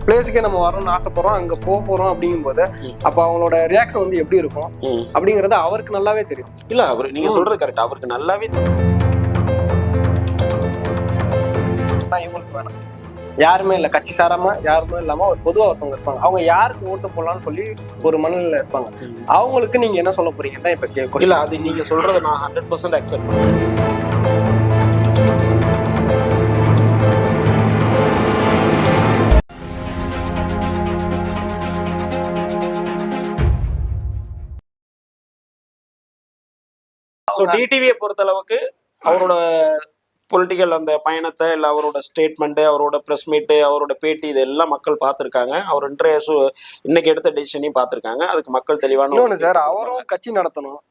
பிளேஸுக்கே நம்ம வரணும்னு ஆசைப்படுறோம், அங்க போறோம் அப்படிங்கும்போது அப்ப அவங்களோட ரியாக்ஷன் வந்து எப்படி இருக்கும் அப்படிங்கறது அவருக்கு நல்லாவே தெரியும். இல்ல அவரு நீங்க சொல்றது கரெக்ட், அவருக்கு நல்லாவே தெரியும். இவங்களுக்கு வேணாம், யாருமே இல்லை, கட்சி சாராம யாருமே இல்லாம ஒரு பொதுவா ஒருத்தவங்க இருப்பாங்க, அவங்க யாருக்கு ஓட்டு போடலாம்னு சொல்லி ஒரு மனநிலையில இருப்பாங்க. அவங்களுக்கு நீங்க என்ன சொல்ல போறீங்க தான் இப்ப இல்ல அது நீங்க சொல்றதை நான் 100% அக்செப்ட் பண்றேன். டிடிவியை பொறுத்த அளவுக்கு அவரோட பொலிட்டிக்கல் அந்த பயணத்தை இல்லை அவரோட ஸ்டேட்மெண்ட், அவரோட ப்ரெஸ் மீட்டு, அவரோட பேட்டி, இதெல்லாம் மக்கள் பார்த்துருக்காங்க. அவர் இன்னைக்கு எடுத்த டெசிஷனையும் பார்த்துருக்காங்க. அதுக்கு மக்கள் தெளிவான சார், அவரும் கட்சி நடத்தணும்.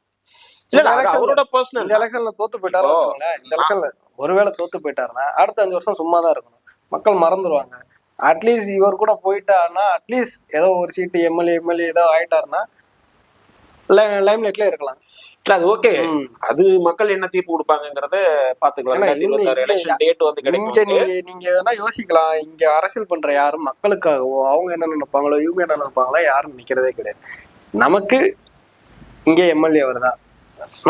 இல்ல அவரோட பர்சனல். இந்த எலெக்ஷன்ல தோத்து போயிட்டாரு, இந்த எலெக்ஷன்ல ஒருவேளை தோத்து போயிட்டாருன்னா அடுத்த 5 வருஷம் சும்மா தான் இருக்கணும், மக்கள் மறந்துடுவாங்க. அட்லீஸ்ட் இவர் கூட போயிட்டாருன்னா அட்லீஸ்ட் ஏதோ ஒரு சீட்டு எம்எல்ஏ ஏதோ ஆயிட்டாருன்னா லைம்லைட்ல இருக்கலாம். அது ஓகே, அது மக்கள் என்ன தீர்ப்பு கொடுப்பாங்கிறத பாத்துக்கலாம். நீங்க வேணா யோசிக்கலாம், இங்க அரசியல் பண்ற யாரும் மக்களுக்காகவோ அவங்க என்ன நினைப்பாங்களோ இவங்க என்ன நினைப்பாங்களோ யாரும் நினைக்கிறதே கிடையாது. நமக்கு இங்க எம்எல்ஏ வருதான்,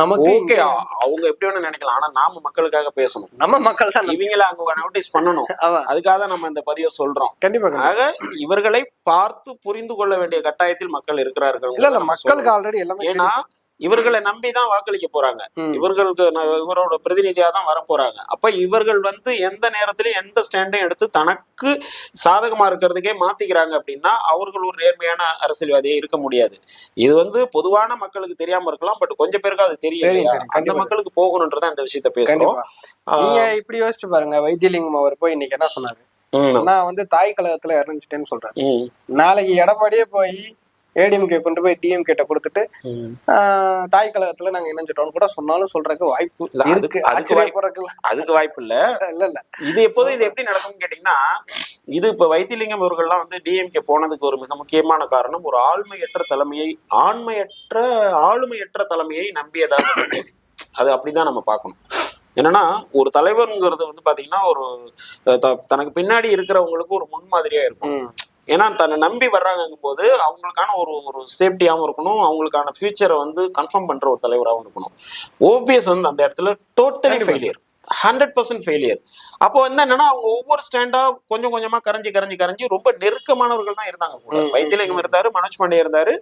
நமக்கு ஓகே, அவங்க எப்படி வேணும் நினைக்கலாம். ஆனா நாம மக்களுக்காக பேசணும், நம்ம மக்கள் தான் இவங்கள அங்க நோட்டீஸ் பண்ணணும். அதுக்காக தான் நம்ம இந்த பதிவை சொல்றோம். கண்டிப்பா. ஆக இவர்களை பார்த்து புரிந்து கொள்ள வேண்டிய கட்டாயத்தில் மக்கள் இருக்கிறார்கள். இல்ல மக்களுக்கு ஆல்ரெடி எல்லாமே, ஏன்னா இவர்களை நம்பிதான் வாக்களிக்க போறாங்க, இவர்களுக்கு இவரோட பிரதிநிதியா தான் வர போறாங்க. அப்ப இவர்கள் வந்து எந்த நேரத்திலும் எந்த ஸ்டாண்டையும் எடுத்து தனக்கு சாதகமா இருக்கிறதுக்கே மாத்திக்கிறாங்க அப்படின்னா அவர்கள் ஒரு நேர்மையான அரசியல்வாதியே இருக்க முடியாது. இது வந்து பொதுவான மக்களுக்கு தெரியாம இருக்கலாம், பட் கொஞ்சம் பேருக்கு அது தெரியும். அந்த மக்களுக்கு போகணுன்றதான் இந்த விஷயத்த பேசுறோம். நீங்க இப்படி யோசிச்சு பாருங்க, வைத்தியலிங்கம் அவர் போய் இன்னைக்கு என்ன சொன்னாரு, நான் வந்து தாய் கழகத்துல இறந்துட்டேன்னு சொல்றேன். நாளைக்கு எடப்பாடியே போய் ஏடிஎம்கே கொண்டு போய் டிஎம்கே கொடுத்துட்டு தாய் கழகத்துல நாங்க இணைஞ்சிட்டோம்னு கூட சொன்னாலும் சொல்றதுக்கு வாய்ப்பு இருக்கு. அதுக்கு வாய்ப்பு இல்ல. இது எப்போதும் இது எப்படி நடக்கும்னு கேட்டீங்கன்னா, இது இப்ப வைத்தியலிங்கம் இவர்கள்லாம் வந்து டிஎம்கே போனதுக்கு ஒரு மிக முக்கியமான காரணம், ஒரு ஆளுமையற்ற தலைமையை நம்பியதாக. அது அப்படிதான் நம்ம பார்க்கணும். என்னன்னா ஒரு தலைவருங்கிறது வந்து பாத்தீங்கன்னா ஒரு தனக்கு பின்னாடி இருக்கிறவங்களுக்கு ஒரு முன்மாதிரியா இருக்கும். ஏன்னா தன்னை நம்பி வர்றாங்கும் போது அவங்களுக்கான ஒரு சேஃப்டியாகவும் இருக்கணும், அவங்களுக்கான ஃபியூச்சரை வந்து கன்ஃபார்ம் பண்ற ஒரு தலைவராகவும் இருக்கணும். ஓபிஎஸ் வந்து அந்த இடத்துல டோட்டலி ஃபெயிலியர், 100% ஃபெயிலியர். அப்போ வந்து என்னன்னா அவங்க ஒவ்வொரு ஸ்டாண்டா கொஞ்சம் கொஞ்சமா கரைஞ்சி ரொம்ப நெருக்கமானவர்கள் தான் இருந்தாங்க கூட. வைத்தியலிங்கம் இருந்தாரு, மனோஜ் பாண்டே இருந்தாரு,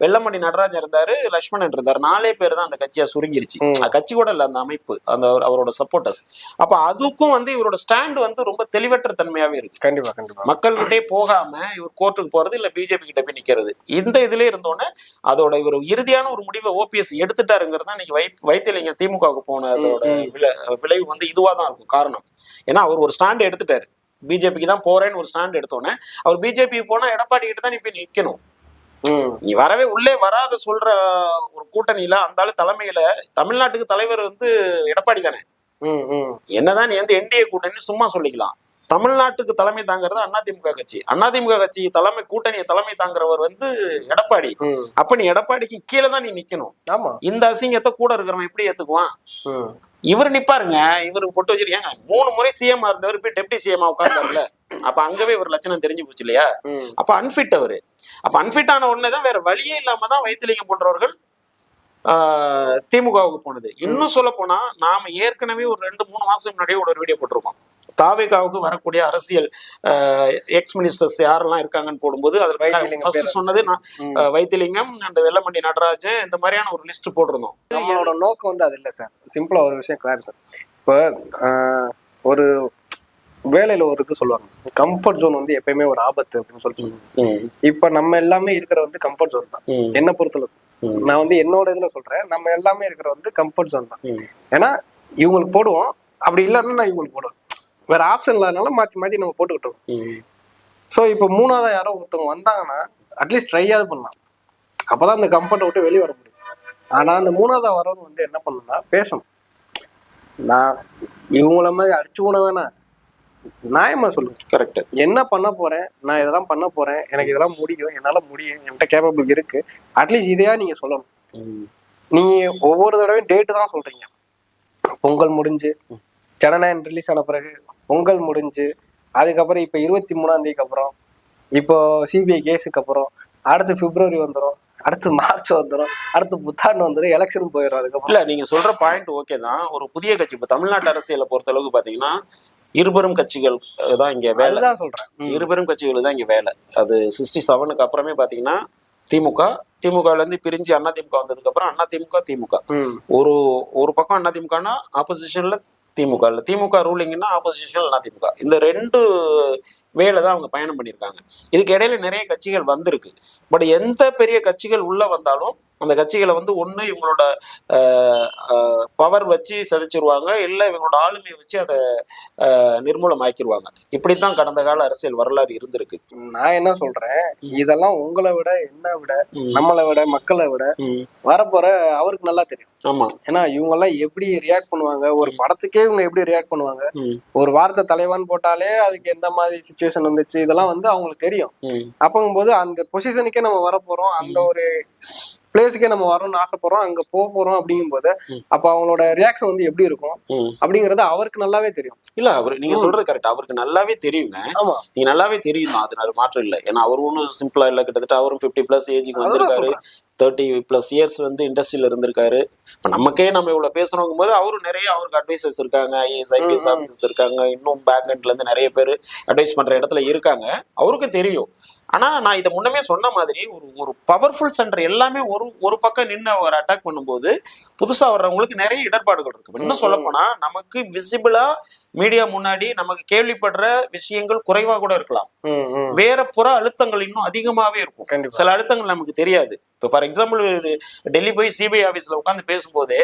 வெள்ளமணி நடராஜன் இருந்தாரு, லட்சுமணன் இருந்தாரு. 4 பேர் தான் அந்த கட்சியா சுருங்கிருச்சு. கட்சி கூட இல்ல, அந்த அமைப்பு, அந்த அவரோட சப்போர்ட்டர்ஸ். அப்ப அதுக்கும் வந்து இவரோட ஸ்டாண்ட் வந்து ரொம்ப தெளிவற்ற தன்மையாவே இருக்கு. கண்டிப்பா மக்கள்கிட்டே போகாம இவர் கோர்ட்டுக்கு போறது இல்ல பிஜேபி கிட்ட போய் நிக்கிறது. இந்த இதுல இருந்தோன்னே அதோட இவர் இறுதியான ஒரு முடிவை ஓபிஎஸ் எடுத்துட்டாருங்கிறது தான் இன்னைக்கு வைத்தியலிங்கம் திமுகவுக்கு போன அதோட விளைவு வந்து இதுவா தான் இருக்கும் காரணம். ஏன்னா அவர் ஒரு ஸ்டாண்ட் எடுத்துட்டாரு, பிஜேபிக்கு தான் போறேன்னு ஒரு ஸ்டாண்ட் எடுத்தோன்னே அவர் பிஜேபி போனா எடப்பாடி கிட்ட தான் நீ போய் நிக்கணும். நீ வரவே உள்ளே வராத சொல்ற ஒரு கூட்டணியில அந்த ஆளு தலைமையில தமிழ்நாட்டுக்கு தலைவர் வந்து எடப்பாடி தானே. என்னதான் நீ வந்து என்டிஏ கூட்டணி சும்மா சொல்லிக்கலாம், தமிழ்நாட்டுக்கு தலைமை தாங்கிறது அதிமுக கட்சி. அதிமுக கட்சி தலைமை கூட்டணியை தலைமை தாங்கிறவர் வந்து எடப்பாடி. அப்ப நீ எடப்பாடிக்கு கீழே தான் நீ நிக்கணும். இந்த அசிங்கத்தை கூட இருக்கிறவன் எப்படி ஏத்துக்குவான்? இவர் நிப்பாருங்க, இவருக்கு பொட்டு வச்சிருக்காங்க. 3 முறை சிஎம் இருந்தவர் போய் டெப்டி சிஎம் உட்கார்ந்தாருல, அப்ப அங்கவே ஒரு லட்சணம் தெரிஞ்சு போச்சு இல்லையா? அப்ப அன்ஃபிட் அவரு. அப்ப அன்ஃபிட் ஆன உடனேதான் வேற வழியே இல்லாம தான் வைத்தியலிங்கம் போன்றவர்கள் திமுகவுக்கு போனது. இன்னும் சொல்ல போனா நாம ஏற்கனவே ஒரு 2-3 மாசம் முன்னாடியே ஒரு வீடியோ போட்டிருக்கோம். தாவேகாவுக்கு வரக்கூடிய அரசியல் எக்ஸ் மினிஸ்டர்ஸ் யாரெல்லாம் இருக்காங்கன்னு போடும்போது அதுல ஃபர்ஸ்ட் சொன்னது நான் வைத்தியலிங்கம் அந்த வெள்ளமண்டி நடராஜன் இந்த மாதிரியான ஒரு லிஸ்ட் போட்டிருந்தோம். நம்மளோட நோக்கம் வந்து அது இல்லை சார். சிம்பிளா ஒரு விஷயம் கிளாரிஃபை சார். இப்போ ஒரு வேலையில ஒரு இது சொல்லுவாங்க, கம்ஃபர்ட் ஜோன் வந்து எப்பயுமே ஒரு ஆபத்து அப்படின்னு சொல்லிட்டு. இப்ப நம்ம எல்லாமே இருக்கிற வந்து கம்ஃபர்ட் ஜோன் தான் என்ன பொறுத்தளவு. நான் வந்து என்னோட இதுல சொல்றேன், நம்ம எல்லாமே இருக்கிற வந்து கம்ஃபர்ட் ஜோன் தான். ஏன்னா இவங்களுக்கு போடுவோம், அப்படி இல்லைன்னா நான் இவங்களுக்கு போடுவேன், வேற ஆப்ஷன் இல்லாதனால மாத்தி நம்ம போட்டுக்கிட்டோம். ஸோ இப்போ 3ஆவதா யாரோ ஒருத்தவங்க வந்தாங்கன்னா அட்லீஸ்ட் ட்ரையாவது பண்ணலாம், அப்பதான் அந்த கம்ஃபர்ட்டை விட்டு வெளியே வர முடியும். ஆனா அந்த 3ஆவதா வரவங்க வந்து என்ன பண்ணணும்னா பேசணும். நான் இவங்கள மாதிரி அடிச்சு கூட வேணாம், நியாயமா சொல்லுங்க, கரெக்ட், என்ன பண்ண போறேன், நான் இதெல்லாம் பண்ண போறேன், எனக்கு இதெல்லாம் முடியும், என்னால முடியும், என்கிட்ட கேப்பபிள் இருக்கு, அட்லீஸ்ட் இதையா நீங்க சொல்லணும். நீங்க ஒவ்வொரு தடவையும் டேட்டு தான் சொல்றீங்க. பொங்கல் முடிஞ்சு ஜனநாயகம் ரிலீஸ் ஆன பிறகு பொங்கல் முடிஞ்சு அதுக்கப்புறம் இப்ப 23ஆம் தேதிக்கு அப்புறம் இப்போ சிபிஐ கேஸுக்கு அப்புறம் அடுத்து பிப்ரவரி வந்துடும், அடுத்து மார்ச் வந்துடும், அடுத்து புத்தாண்டு வந்துடும், எலெக்ஷன் போயிடும். அதுக்கப்புறம் இல்ல நீங்க சொல்ற பாயிண்ட் ஓகே தான். ஒரு புதிய கட்சி இப்ப தமிழ்நாட்டு அரசியலை பொறுத்த அளவுக்கு பாத்தீங்கன்னா இருபெரும் கட்சிகள் தான் இங்க வேலை. அதுதான் சொல்றேன். இருபெரும் கட்சிகள் தான் இங்க வேலை. அது 67க்கு அப்புறமே பாத்தீங்கன்னா திமுகல இருந்து பிரிஞ்சு அதிமுக வந்ததுக்கு அப்புறம் திமுக ஒரு ஒரு பக்கம் அதிமுகனா ஆப்போசிஷன்ல திமுக, இல்ல திமுக ரூலிங்னா ஆப்போசிஷன்ல அதிமுக. இந்த ரெண்டு வேலை தான் அவங்க பயணம் பண்ணியிருக்காங்க. இதுக்கு இடையில நிறைய கட்சிகள் வந்திருக்கு. பட் எந்த பெரிய கட்சிகள் உள்ள வந்தாலும் அந்த கட்சிகளை வந்து ஒண்ணு இவங்களோட பவர் வச்சு சதிச்சிருவாங்க, இல்ல இவங்களோட ஆளுமையை வச்சு அதை நிர்மூலமாக்கிடுவாங்க. இப்படித்தான் கடந்த கால அரசியல் வரலாறு இருந்திருக்கு. நான் என்ன சொல்றேன், இதெல்லாம் உங்களை விட, என்ன விட, நம்மளை விட, மக்களை விட வரப்போற அவருக்கு நல்லா தெரியும். ஆமா, ஏன்னா இவங்க எல்லாம் எப்படி ரியாக்ட் பண்ணுவாங்க, ஒரு படத்துக்கே இவங்க எப்படி ரியாக்ட் பண்ணுவாங்க, ஒரு வார்த்தை தலைவான்னு போட்டாலே அதுக்கு எந்த மாதிரி சிச்சுவேஷன் வந்துச்சு, இதெல்லாம் வந்து அவங்களுக்கு தெரியும். அப்பங்கும்போது அந்த பொசிஷனுக்கே நம்ம வரப்போறோம், அந்த ஒரு பிளேஸுக்கே நம்ம வரணும்னு ஆசைப்படுறோம், அங்க போறோம். அப்படிங்கும் போது அப்ப அவங்களோட ரியாக்ஷன் வந்து எப்படி இருக்கும் அப்படிங்கறது அவருக்கு நல்லாவே தெரியும். இல்ல அவரு நீங்க சொல்றது கரெக்ட், அவருக்கு நல்லாவே தெரியுங்க. நீங்க நல்லாவே தெரியும் தான், அது மாற்றம் இல்லை. ஏன்னா அவர் ஒன்றும் சிம்பிளா இல்ல, கிட்டத்தட்ட அவரும் 50+ ஏஜுக்கு வந்திருக்காரு, 30+ இயர்ஸ் வந்து இண்டஸ்ட்ரியில இருந்திருக்காரு. இப்ப நமக்கே நம்ம இவ்வளவு பேசுறோங்கும் போது அவரும் நிறைய அவருக்கு அட்வைசர்ஸ் இருக்காங்க, ஐஏஎஸ் ஐபிஎஸ் ஆபீசர்ஸ் இருக்காங்க, இன்னும் பேக் எண்ட்ல இருந்து நிறைய பேர் அட்வைஸ் பண்ற இடத்துல இருக்காங்க, அவருக்கும் தெரியும். ஆனா நான் இதை முன்னமே சொன்ன மாதிரி ஒரு பவர்ஃபுல் சென்டர் எல்லாமே ஒரு பக்கம் நின்று அவர் அட்டாக் பண்ணும்போது புதுசா வர்றவங்களுக்கு நிறைய இடர்பாடுகள் இருக்கு. இன்னும் சொல்ல போனா நமக்கு விசிபிளா மீடியா முன்னாடி நமக்கு கேள்விப்படுற விஷயங்கள் குறைவா கூட இருக்கலாம், வேற புற அழுத்தங்கள் இன்னும் அதிகமாவே இருக்கும். சில அழுத்தங்கள் நமக்கு தெரியாது. இப்ப ஃபார் எக்ஸாம்பிள் டெல்லி போய் சிபிஐ ஆபீஸ்ல உட்காந்து பேசும்போதே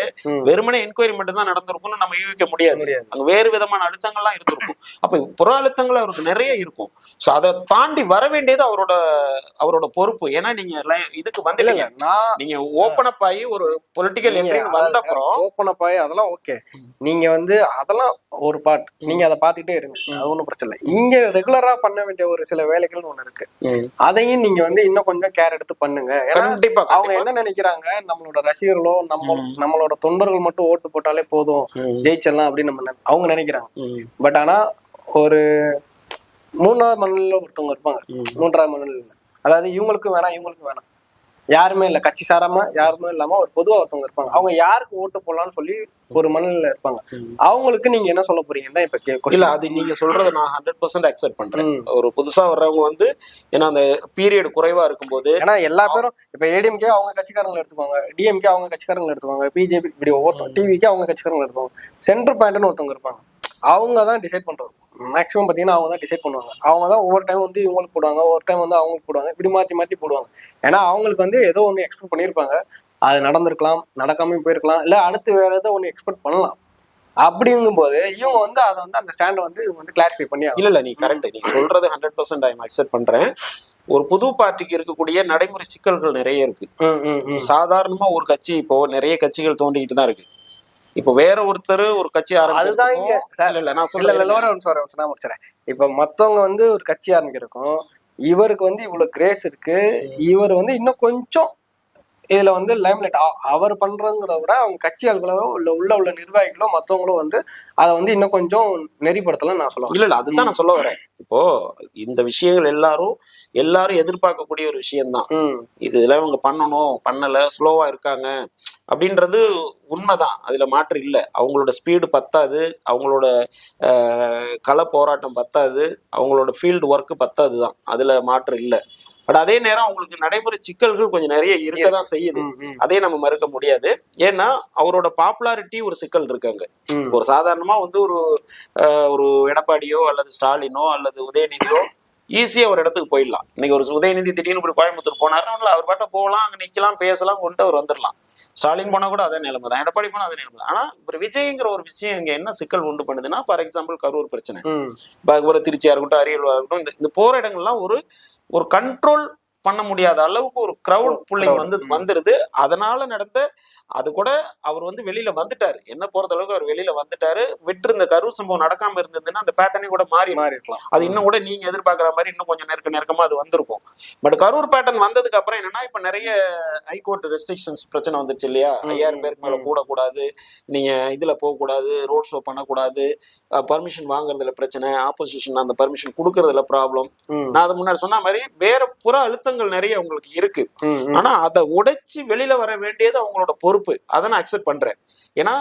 வெறுமனே என்கொயரி மட்டும் தான் நடந்திருக்கும்னு நம்ம யூகிக்க முடியாது. அங்க வேறு விதமான அழுத்தங்கள்லாம் இருந்திருக்கும். அப்ப புற அழுத்தங்கள் அவருக்கு நிறைய இருக்கும். சோ அதை தாண்டி வர வேண்டியது அவரோட பொறுப்பு. ஏன்னா நீங்க இதுக்கு வந்து நீங்க ஓபன் அப் ஆகி ஒரு பொலிட்டிக்கல் என்ட்ரின்னு வந்த அப்புறம் ஓபன் அப் ஆகி அதெல்லாம் ஓகே, நீங்க வந்து அதெல்லாம் ஒரு பார்ட், நீங்க அதை பாத்துக்கிட்டே இருங்க, அது ஒண்ணும் பிரச்சனை இல்லை. இங்க ரெகுலரா பண்ண வேண்டிய ஒரு சில வேலைகள் ஒண்ணு இருக்கு, அதையும் நீங்க வந்து இன்னும் கொஞ்சம் கேர் எடுத்து பண்ணுங்க. அவங்க என்ன நினைக்கிறாங்க, நம்மளோட ரசிகர்களோ நம்மளோட தொண்டர்கள் மட்டும் ஓட்டு போட்டாலே போதும், ஜெயிச்சிடலாம் அப்படின்னு அவங்க நினைக்கிறாங்க. பட் ஆனா ஒரு 3வது மண்ணில ஒருத்தவங்க இருப்பாங்க, 3வது மண்ணில், அதாவது இவங்களுக்கும் வேணாம் இவங்களுக்கும் வேணாம், யாருமே இல்ல, கட்சி சாராம யாருமே இல்லாம ஒரு பொதுவா ஒருத்தவங்க இருப்பாங்க. அவங்க யாருக்கு ஓட்டு போடலாம்னு சொல்லி ஒரு மனநிலையில இருப்பாங்க. அவங்களுக்கு நீங்க என்ன சொல்ல போறீங்கன்னா இப்ப இல்ல அது நீங்க சொல்றதை நான் 100% அக்செப்ட் பண்றேன். ஒரு புதுசா வர்றவங்க வந்து ஏன்னா அந்த பீரியட் குறைவா இருக்கும்போது, ஏன்னா எல்லா பேரும் இப்ப ஏடிஎம்கே அவங்க கட்சிக்காரங்களை எடுத்துப்பாங்க, டிஎம்கே அவங்க கட்சிக்காரங்களை எடுத்துப்பாங்க, பிஜேபி இப்படி ஒவ்வொருத்தவங்க, டிவிக்கே அவங்க கட்சிக்காரங்களை எடுத்துவாங்க, சென்டர் பாயிண்ட்னு ஒருத்தவங்க இருப்பாங்க, அவங்க தான் டிசைட் பண்றோம். மேக்ஸிமம் பார்த்தீங்கன்னா அவங்க தான் டிசைட் பண்ணுவாங்க. அவங்க தான் ஒவ்வொரு டைம் வந்து இவங்களுக்கு போடுவாங்க, ஒவ்வொரு டைம் வந்து அவங்களுக்கு போடுவாங்க, இப்படி மாற்றி போடுவாங்க. ஏன்னா அவங்களுக்கு வந்து ஏதோ ஒன்று எக்ஸ்பெக்ட் பண்ணியிருப்பாங்க, அது நடந்திருக்கலாம், நடக்காம போயிருக்கலாம், இல்லை அடுத்து வேற ஏதோ ஒன்று எக்ஸ்பெக்ட் பண்ணலாம். அப்படிங்கும் போது இவங்க வந்து அதை வந்து அந்த ஸ்டாண்டை வந்து இவங்க வந்து கிளாரிஃபை பண்ணி இல்ல நீ கரெக்ட், நீங்க சொல்றது 100% ஐ அக்செப்ட் பண்றேன். ஒரு புது பார்ட்டிக்கு இருக்கக்கூடிய நடைமுறை சிக்கல்கள் நிறைய இருக்கு. சாதாரணமா ஒரு கட்சி இப்போ நிறைய கட்சிகள் தோண்டிக்கிட்டு தான் இருக்கு. இப்ப வேற ஒருத்தர் ஒரு கட்சி அதுதான் இங்க நான் சொல்ல இப்ப மத்தவங்க வந்து ஒரு கட்சி ஆரம்பிக்கிறக்கும் இவருக்கு வந்து இவ்வளவு கிரேஸ் இருக்கு, இவர் வந்து இன்னும் கொஞ்சம் இதுல வந்து லைம்லைட் அவர் பண்றதுங்கிறத விட அவங்க கட்சி ஆள்களோ உள்ள நிர்வாகிகளோ மத்தவங்களோ வந்து அதை வந்து இன்னும் கொஞ்சம் நெறிப்படுத்தலாம் நான் சொல்லுவேன். இல்ல அதுதான் நான் சொல்ல வரேன். இப்போ இந்த விஷயங்கள் எல்லாரும் எதிர்பார்க்கக்கூடிய ஒரு விஷயம்தான். இதுல இவங்க பண்ணணும், பண்ணல, ஸ்லோவா இருக்காங்க அப்படின்றது உண்மைதான், அதுல மாற்று இல்லை. அவங்களோட ஸ்பீடு பத்தாது, அவங்களோட கள போராட்டம் பத்தாது, அவங்களோட ஃபீல்டு ஒர்க் பத்தாது தான், அதுல மாற்று இல்லை. பட் அதே நேரம் அவங்களுக்கு நடைமுறை சிக்கல்கள் கொஞ்சம் நிறைய இருக்கதான் செய்யுது, அதே நம்ம மறுக்க முடியாது. ஏன்னா அவரோட பாப்புலாரிட்டி ஒரு சிக்கல் இருக்காங்க. ஒரு சாதாரணமா வந்து ஒரு எடப்பாடியோ அல்லது ஸ்டாலினோ அல்லது உதயநிதியோ ஈஸியா ஒரு இடத்துக்கு போயிடலாம். இன்னைக்கு ஒரு உதயநிதி திடீர்னு ஒரு கோயம்புத்தூர் போனாருன்னா அவர் பாட்ட போகலாம், அங்க நிக்கலாம், பேசலாம், கொண்டு அவர் வந்துடலாம். ஸ்டாலின் போனா கூட அதே நிலைமை தான், எடப்பாடி போனா அதே நிலைமை தான். ஆனா ஒரு விஜய்ங்கிற ஒரு விஷயம் இங்க என்ன சிக்கல் உண்டு பண்ணுதுன்னா, ஃபார் எக்ஸாம்பிள் கரூர் பிரச்சனை, ஒரு திருச்சியா இருக்கட்டும், அரியலூரா இருக்கட்டும், இந்த போற இடங்கள்லாம் ஒரு கண்ட்ரோல் பண்ண முடியாத அளவுக்கு ஒரு கிரவுட் புல்லிங் வந்துருது. அதனால நடந்த அது கூட அவர் வந்து வெளியில வந்துட்டாரு, என்ன பொறுத்த அளவுக்கு அவர் வெளியில வந்துட்டாரு. விட்டு இந்த கரூர் சம்பவம் நடக்காம இருந்ததுன்னா அந்த பேட்டர்னே கூட மாறி இருக்கலாம். அது இன்னும் கூட நீங்க எதிர்பார்க்குற மாதிரி இன்னும் கொஞ்சம் நெருக்கமா அது வந்திருக்கும். பட் கரூர் பேட்டர்ன் வந்ததுக்கு அப்புறம் என்னன்னா, இப்ப நிறைய ஹைகோர்ட் ரெஸ்ட்ரிக்ஷன்ஸ் பிரச்சனை வந்துருச்சு இல்லையா? 5000 பேருக்கு மேல கூடக்கூடாது, நீங்க இதுல போகக்கூடாது, ரோட் ஷோ பண்ணக்கூடாது, பர்மிஷன் வாங்குறதுல பிரச்சனை, ஆப்போசிஷன் அந்த பர்மிஷன் கொடுக்கறதுல ப்ராப்ளம். நான் அது முன்னாடி சொன்ன மாதிரி வேற புற அழுத்தங்கள் நிறைய உங்களுக்கு இருக்கு. ஆனா அதை உடைச்சு வெளியில வர வேண்டியது அவங்களோட பொறுப்பு. அதை நான் அக்செப்ட் பண்றேன். ஏன்னா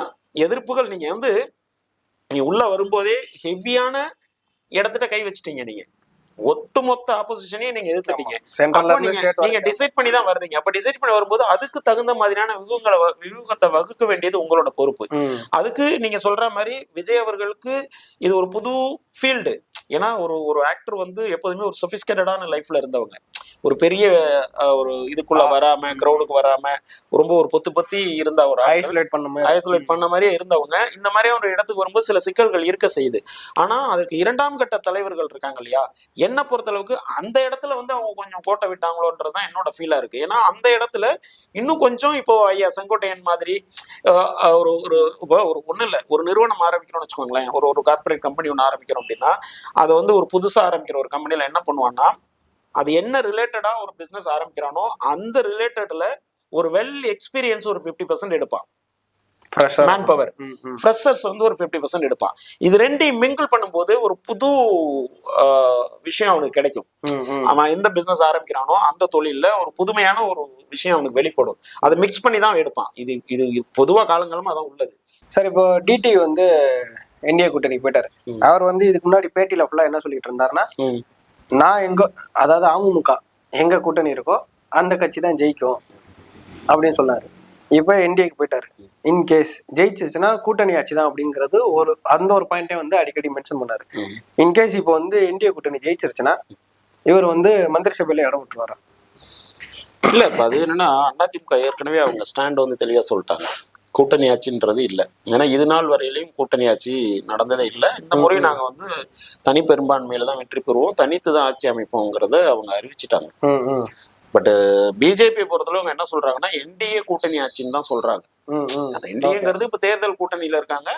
எதிர்ப்புகள் நீங்க வந்து நீங்க உள்ள வரும்போதே ஹெவியான இடத்துல கை வச்சுட்டீங்க. நீங்க ஒட்டுமொத்த ஆப்போசிஷனையும் நீங்க எதிர்த்துட்டீங்க. நீங்க டிசைட் பண்ணி தான் வர்றீங்க. அப்ப டிசைட் பண்ணி வரும்போது அதுக்கு தகுந்த மாதிரியான வியூகத்தை வகுக்க வேண்டியது உங்களோட பொறுப்பு. அதுக்கு நீங்க சொல்ற மாதிரி விஜய் அவர்களுக்கு இது ஒரு புது ஃபீல்டு. ஏன்னா ஒரு ஆக்டர் வந்து எப்போதுமே ஒரு சொபிஸ்கேட்டடான லைஃப்ல இருந்தவங்க, ஒரு பெரிய ஒரு இதுக்குள்ள வராம, கிரௌடுக்கு வராம, ரொம்ப ஒரு பொத்தி இருந்த ஒரு ஐசோலேட் பண்ண மாதிரியே இருந்தவங்க இந்த மாதிரி ஒரு இடத்துக்கு வரும்போது சில சிக்கல்கள் இருக்க செய்யுது. ஆனா அதற்கு இரண்டாம் கட்ட தலைவர்கள் இருக்காங்க இல்லையா, என்ன பொறுத்த அளவுக்கு அந்த இடத்துல வந்து அவங்க கொஞ்சம் கோட்டை விட்டாங்களோன்றதுதான் என்னோட ஃபீலா இருக்கு. ஏன்னா அந்த இடத்துல இன்னும் கொஞ்சம் இப்போ ஐயா செங்கோட்டையன் மாதிரி ஒரு ஒண்ணு இல்ல, ஒரு நிறுவனம் ஆரம்பிக்கிறோம்னு வச்சுக்கோங்களேன், ஒரு கார்பரேட் கம்பெனி ஒன்று ஆரம்பிக்கிறோம் அப்படின்னா, அதை வந்து ஒரு புதுசா ஆரம்பிக்கிற ஒரு கம்பெனில என்ன பண்ணுவான்னா, அது என்ன ரிலேட்டடா ஒரு பிசினஸ் ஆரம்பிக்கிறானோ அந்த ரிலேட்டட்ல ஒரு வெல் எக்ஸ்பீரியன்ஸ் ஒரு 50% எடுப்பான். மேன் பவர் ஃப்ரெஷர்ஸ் வந்து ஒரு 50% எடுப்பான். இது ரெண்டையும் மிங்கிள் பண்ணும்போது ஒரு புது விஷயம் அவனுக்கு கிடைக்கும். அவன் எந்த பிசினஸ் ஆரம்பிக்கிறானோ அந்த தொழில ஒரு புதுமையான ஒரு விஷயம் அவனுக்கு வெளிப்படும். அதை மிக்ஸ் பண்ணி தான் எடுப்பான். இது பொதுவா காலங்காலமா அதான் உள்ளது. சார், இப்போ டிடி வந்து என்டிஏ கூட்டணிக்கு போயிட்டாரு. அவர் வந்து இதுக்கு முன்னாடி பேட்டியில ஃபுல்லா என்ன சொல்லிட்டு இருந்தாருன்னா, நான் அதாவது அமமுக எங்க கூட்டணி இருக்கோ அந்த கட்சி தான் ஜெயிக்கும் அப்படின்னு சொன்னாரு. இப்போ என்டிஏக்கு போயிட்டாரு. இன்கேஸ் ஜெயிச்சிச்சுன்னா கூட்டணி ஆட்சி தான் அப்படிங்கிறது அந்த ஒரு பாயிண்டே வந்து அடிக்கடி மென்ஷன் பண்ணாரு. இன்கேஸ் இப்போ வந்து என்டிஏ கூட்டணி ஜெயிச்சிருச்சுன்னா இவர் வந்து மந்திரி சபையில இடம் விட்டுருவாரா? இல்ல, இப்ப அது என்னன்னா, அதிமுக ஏற்கனவே அவங்க ஸ்டாண்ட் வந்து தெளிவா சொல்லிட்டாங்க, கூட்டணி ஆட்சின்றது இல்லை. ஏன்னா இது நாள் வரையிலையும் கூட்டணி ஆட்சி நடந்ததே இல்லை. இந்த முறை நாங்க வந்து தனி பெரும்பான்மையில தான் வெற்றி பெறுவோம், தனித்து தான் ஆட்சி அமைப்போங்கிறத அவங்க அறிவிச்சிட்டாங்க. பட் பிஜேபி பொறுத்தளவு அவங்க என்ன சொல்றாங்கன்னா, என்டிஏ கூட்டணி ஆட்சின்னு தான் சொல்றாங்க. அந்த என்டிஏங்கிறது இப்ப தேர்தல் கூட்டணியில இருக்காங்க,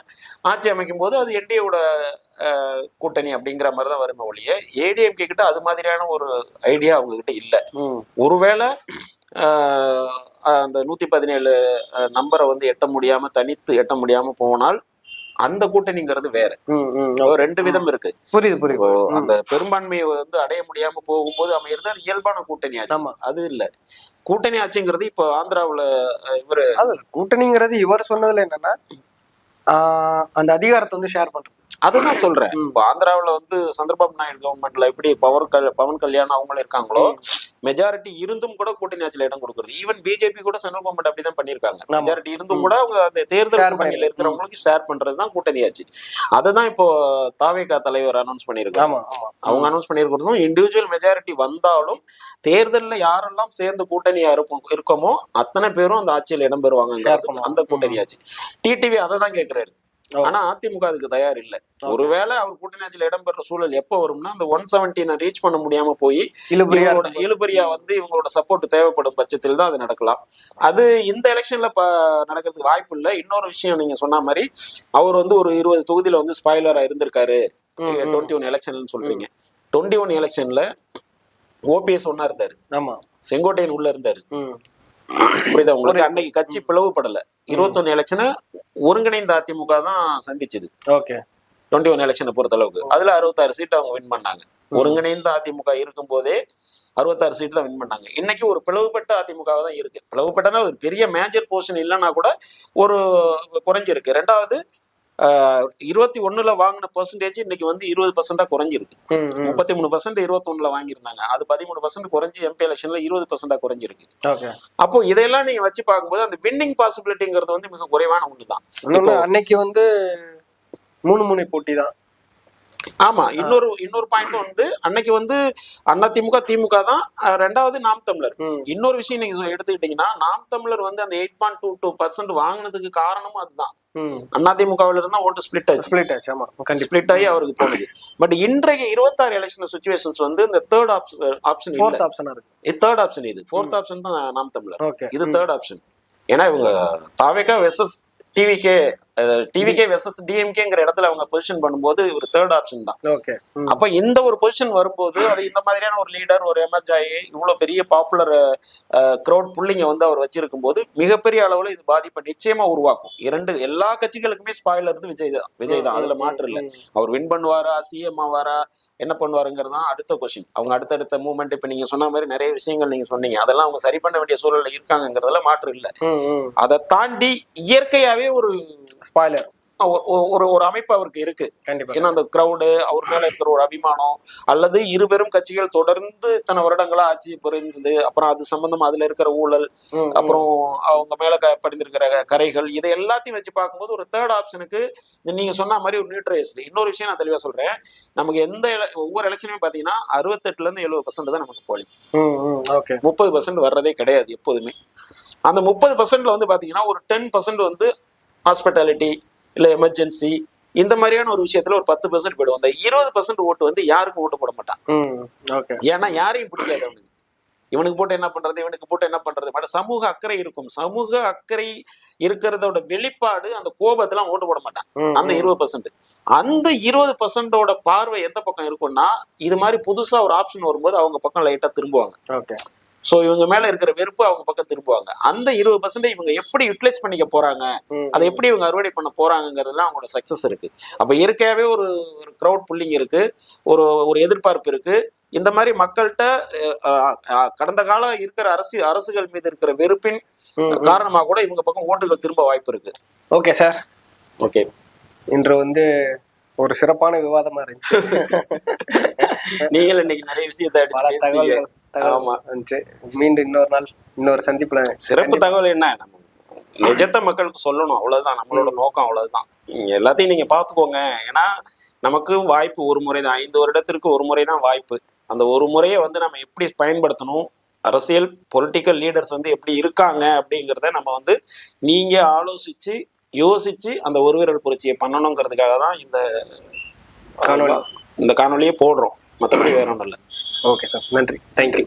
ஆட்சி அமைக்கும் போது அது என்டிஏவோட கூட்டணி அப்படிங்கிற மாதிரிதான் வருமே ஒழிய, ஏடிஎம்கே கிட்ட அது மாதிரியான ஒரு ஐடியா அவங்க கிட்ட இல்ல. ஒருவேளை அந்த 117 நம்பரை வந்து எட்ட முடியாம, தனித்து எட்ட முடியாம போனால் அந்த கூட்டணிங்கிறது வேற. ரெண்டு விதம் இருக்கு. புரியுது. அந்த பெரும்பான்மையை வந்து அடைய முடியாம போகும்போது அமையிறது அது இயல்பான கூட்டணி ஆட்சி. அது இல்ல கூட்டணி ஆட்சிங்கிறது. இப்போ ஆந்திராவுல இவரு கூட்டணிங்கிறது இவர் சொன்னதுல என்னன்னா, அந்த அதிகாரத்தை வந்து ஷேர் பண்றது. அதுதான் சொல்றேன். இப்போ ஆந்திராவுல வந்து சந்திரபாபு நாயுடு கவர்மெண்ட்ல எப்படி பவன் கல்யாணம் அவங்களும் இருக்காங்களோ, மெஜாரிட்டி இருந்தும் கூட கூட்டணி ஆட்சியில இடம் கொடுக்குறது. ஈவன் பிஜேபி கூட சென்ட்ரல் கவர்மெண்ட் அப்படிதான் பண்ணிருக்காங்க. மெஜாரிட்டி இருந்தும் கூட அவங்க அந்த தேர்தல் கூட்டணியில இருக்கிறவங்களுக்கு ஷேர் பண்றதுதான் கூட்டணி ஆட்சி. அததான் இப்போ தாவேகா தலைவர் அனௌன்ஸ் பண்ணிருக்காங்க. அவங்க அனௌன்ஸ் பண்ணிருக்கிறதும் இண்டிவிஜுவல் மெஜாரிட்டி வந்தாலும் தேர்தல்ல யாரெல்லாம் சேர்ந்து கூட்டணியா இருக்கோமோ அத்தனை பேரும் அந்த ஆட்சியில் இடம் பெறுவாங்க. அந்த கூட்டணி ஆட்சி. டிடிவி அதை தான் கேட்கிறாரு. ஆனா அதிமுக அதுக்கு தயார் இல்ல. ஒருவேளை அவர் கூட்டணி ஆட்சியில் இடம்பெற சூழல் எப்ப வரும்னா, அந்த 117 ரீச் பண்ண முடியாம போய் இழுபறியா வந்து இவங்களோட சப்போர்ட் தேவைப்படும் பட்சத்தில் தான் அது நடக்கலாம். அது இந்த எலெக்ஷன்ல நடக்கிறதுக்கு வாய்ப்பு இல்லை. இன்னொரு விஷயம், நீங்க சொன்ன மாதிரி அவர் வந்து ஒரு 20 தொகுதியில வந்து ஸ்பாய்லரா இருந்திருக்காரு. 21 எலெக்ஷன் சொல்றீங்க. 21 எலெக்ஷன்ல ஓபிஎஸ் ஒன்னா இருந்தாரு, செங்கோட்டையன் உள்ள இருந்தாரு. புரியுதா உங்களுக்கு? அன்னைக்கு கட்சி பிளவுபடல. 21 எலெக்ஷனை ஒருங்கிணைந்த அதிமுக தான் சந்திச்சது. 21 எலெக்ஷனை பொறுத்த அளவுக்கு அதுல 66 சீட் அவங்க வின் பண்ணாங்க. ஒருங்கிணைந்த அதிமுக இருக்கும் போதே 66 சீட் தான் வின் பண்ணாங்க. இன்னைக்கு ஒரு பிளவுபட்ட அதிமுக தான் இருக்கு. பிளவுபட்டனா ஒரு பெரிய மேஜர் போர்ஷன் இல்லைன்னா கூட ஒரு குறைஞ்சிருக்கு. ரெண்டாவது 21ல வாங்கின பெர்சன்டேஜ் இன்னைக்கு வந்து 20% குறைஞ்சிருக்கு. 33% 21ல வாங்கியிருந்தாங்க, அது 13% குறைஞ்சி எம்பி எலெக்ஷன்ல 20% குறைஞ்சிருக்கு. அப்போ இதெல்லாம் நீங்க வச்சு பார்க்கும்போது அந்த வின்னிங் பாசிபிலிட்டிங்கிறது வந்து மிக குறைவான ஒண்ணுதான். அன்னைக்கு வந்து 3 போட்டி தான். ஆமா, இன்னொரு பாயிண்ட் வந்து அன்னைக்கு வந்து அதிமுக திமுக தான். ரெண்டாவது நாம் தமிழர். இன்னொரு விஷயம் நீங்க எடுத்துக்கிட்டீங்கன்னா, நாம் தமிழர் வந்து அந்த 8.22% வாங்கினதுக்கு காரணமும் அதுதான். அதிமுகவில் இருந்தா ஓட்டு ஸ்பிளிட் ஆகி அவருக்கு போனது. பட் இன்றைய 26 எலெக்ஷன் சிச்சுவேஷன்ஸ் வந்து இந்த தேர்ட் ஆப்ஷன் இருக்கு. தேர்ட் ஆப்ஷன் இது. ஃபோர்த் ஆப்ஷன் தான் நாம் தமிழர். இது தேர்ட் ஆப்ஷன். ஏன்னா இவங்க தாவேகா வெர்சஸ் டிவிகே வெர்சஸ் டிஎம்கேங்கிற இடத்துல அவங்க பொசிஷன் பண்ணும்போது ஒரு தேர்ட் ஆப்ஷன் தான். ஓகே. அப்ப இந்த ஒரு பொசிஷன் வரும்போது அது இந்த மாதிரியான ஒரு லீடர் ஒரு எமர்ஜ் ஆகி இவ்வளவு பெரிய பாப்புலர் கிரௌட் புள்ளிங்க வந்து அவர் வச்சிருக்கும் போது மிகப்பெரிய அளவுல இது பாதிப்பை நிச்சயமா உருவாக்கும். எல்லா கட்சிகளுக்குமே ஸ்பாயிலர் இருந்து விஜய் தான், அதுல மாற்று இல்லை. அவர் வின் பண்ணுவாரா, சிஎம் ஆவாரா, என்ன பண்ணுவாருங்கிறது தான் அடுத்த கொஸ்டின். அவங்க அடுத்தடுத்த மூவ்மெண்ட் இப்ப நீங்க சொன்ன மாதிரி நிறைய விஷயங்கள் நீங்க சொன்னீங்க, அதெல்லாம் அவங்க சரி பண்ண வேண்டிய சூழல்ல இருக்காங்கிறதுல மாற்று இல்லை. அதை தாண்டி இயற்கையாவே ஒரு ஸ்பாயிலர் ஒரு அமைப்பு அவருக்கு இருக்கு. கண்டிப்பா. ஏன்னா அந்த கிரௌடு அவர் மேல இருக்கிற ஒரு அபிமானம், அல்லது இருபெரும் கட்சிகள் தொடர்ந்து இத்தனை வருடங்களா ஆட்சி புரிந்தது, அப்புறம் அது சம்பந்தமா அதுல இருக்கிற ஊழல், அப்புறம் அவங்க மேல படிந்திருக்கிற கரைகள், இதை எல்லாத்தையும் வச்சு பார்க்கும்போது ஒரு தேர்ட் ஆப்ஷனுக்கு நீங்க சொன்ன மாதிரி ஒரு நியூட்ரலைஸ்ட். இன்னொரு விஷயம் நான் தெளிவா சொல்றேன், நமக்கு ஒவ்வொரு எலெக்ஷனுமே பாத்தீங்கன்னா 68% 70% தான் நமக்கு போலி. 30% வர்றதே கிடையாது எப்போதுமே. அந்த 30%ல வந்து பாத்தீங்கன்னா ஒரு 10% வந்து ஹாஸ்பிட்டாலிட்டி இல்ல எமர்ஜென்சி இந்த மாதிரியான ஒரு விஷயத்துல ஒரு 10% போயிடும். அந்த 20% ஓட்டு வந்து யாருக்கும் ஓட்டு போட மாட்டான். ஏன்னா யாரையும் பிடிக்காது அவனுக்கு. இவனுக்கு போட்டு என்ன பண்றது, இவனுக்கு போட்டு என்ன பண்றது, சமூக அக்கறை இருக்கும். சமூக அக்கறை இருக்கிறதோட வெளிப்பாடு அந்த கோபத்துல ஓட்டு போட மாட்டான். அந்த 20%, அந்த 20%ஓட பார்வை எந்த பக்கம் இருக்கும்னா, இது மாதிரி புதுசா ஒரு ஆப்ஷன் வரும்போது அவங்க பக்கம் லைட்டா திரும்புவாங்க. சோ இவங்க மேல இருக்கிற வெறுப்பு அவங்க பக்கம் திருப்புவாங்க. அந்த 20% இவங்க எப்படி யூட்டிலைஸ் பண்ணிக்க போறாங்க, அதை எப்படி இவங்க அறுவடை பண்ண போறாங்கிறதுல அவங்களோட சக்சஸ் இருக்கு. அப்ப இயற்கையாவே ஒரு கிரௌட் புல்லிங் இருக்கு, ஒரு எதிர்பார்ப்பு இருக்கு. இந்த மாதிரி மக்கள்கிட்ட கடந்த காலம் இருக்கிற அரசுகள் மீது இருக்கிற வெறுப்பின் காரணமா கூட இவங்க பக்கம் ஓட்டுகள் திரும்ப வாய்ப்பு இருக்கு. Okay sir. ஓகே, இன்று வந்து ஒரு சிறப்பான விவாதமா இருந்துச்சு. நீங்கள் இன்னைக்கு நிறைய விஷயத்த மீண்டும் இன்னொரு நாள் இன்னொரு சந்திப்புல சிறப்பு தகவல் என்ன, நம்ம நிஜத்தை மக்களுக்கு சொல்லணும், அவ்வளவுதான் நம்மளோட நோக்கம், அவ்வளவுதான். எல்லாத்தையும் நீங்க பாத்துக்கோங்க. ஏன்னா நமக்கு வாய்ப்பு ஒரு முறை தான், 5 வருடத்திற்கு ஒரு முறை தான் வாய்ப்பு. அந்த ஒரு முறையை வந்து நம்ம எப்படி பயன்படுத்தணும், அரசியல் பொலிட்டிக்கல் லீடர்ஸ் வந்து எப்படி இருக்காங்க அப்படிங்கிறத நம்ம வந்து நீங்க ஆலோசிச்சு யோசிச்சு அந்த ஒரு விரல் புரட்சியை பண்ணணுங்கிறதுக்காக தான் இந்த காணொலியை போடுறோம். மற்றபடி வேற ஒன்றும் இல்லை. ஓகே சார், நன்றி, தேங்க்யூ.